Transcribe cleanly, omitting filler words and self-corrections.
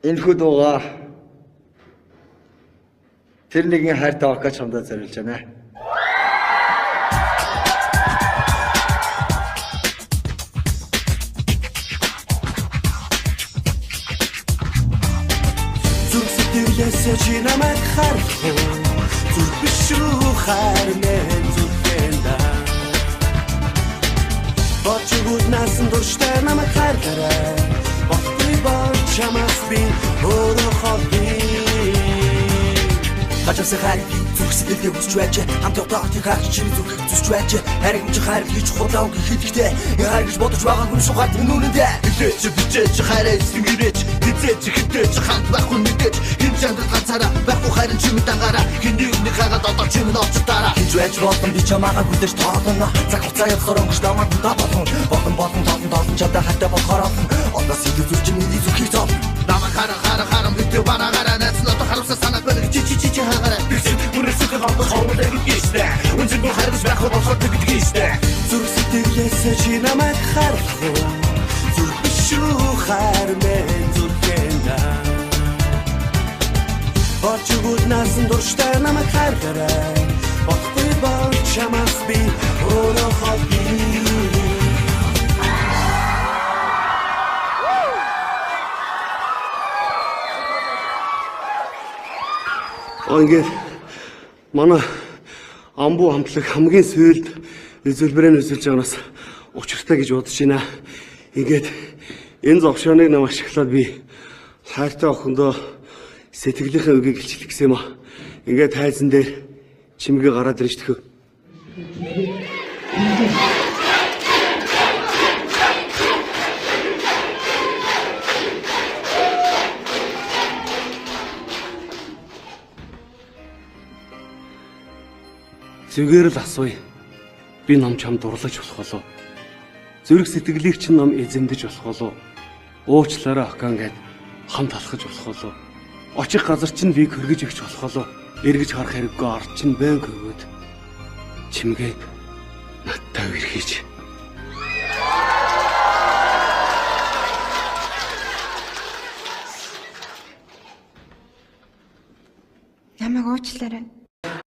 Энэ хүү дууга тэр нэгэн хайртай оркач хамдаа зориулж байна. Зүрхсэтгэлээс чи намайг харах зүрх биш шүү хармэн зүрхэнда Бочгууд насан дурштай намайг харахаарай Бохтой бол чамаас би өөрөө хобби Хачаас хайр зүрхсэтгэлээ хүсч байж хамт явдаг хаач чи зүрх зүсч байж харигч хайр гэж худлаа гэхэтгтэй хайр гэж бодож байгаа хүн сугаад нүрэндээ хилээч бичээч хайраа эсгэрээч хизээч хитээч хамт байх хүн мэдээч хин чандад ганцаараа байхгүй хайрын чимэд дагаараа хиний нэг хагаад одоо чимэд оцтараа хинж байж болон би чамаагаа бүдэж тоолно цаг хугацаа явсаар өнгөж намайг болон тоолон чадаа хатаа болохоор одоо сэлэг зүрчний зүрхий зов намайг хараа мэдээ бараагаараа нэцэн одоо харуулсан санаа бэлэг чи хаагаараа Үнэсэх хамт хоолой гэжтэй Үнэн бүр хайрс байх болохоор тэгдэгтэй Зүрх сэтгэлээс чи намайг харах Зүрх биш шүү хармэн зүрхэнда Бочгууд насан дурштай намайг харахаарай Бохтой бол чамаас би өөрөө хобби Ингээд манай амбуу хамтлаг хамгийн сүүлд үзүүлбэрээ үзүүлж байгаанаас учиртай гэж бодож байна. Ингээд энэ зовшооныг нам ашиглаад би хайртай охиндоо сэтгэлийнхээ үгийг илчлэх гэсэн юм аа. Ингээд тайзан дээр чимгээ гараад ирж төхөө. Зүгээр л асууя. Би ном чам дурлаж болох болов. Зүрх сэтгэлийг чинь ном эзэмдэж болох болов. Уучлаарай охин гэд хамт алхаж болох болов. Очих газар чинь би хөргөж өгч болох болов. Эргэж харах хэрэггүй ард чинь байн хөргөөд чимгээд надтай үрхийж. Намайг уучлаарай.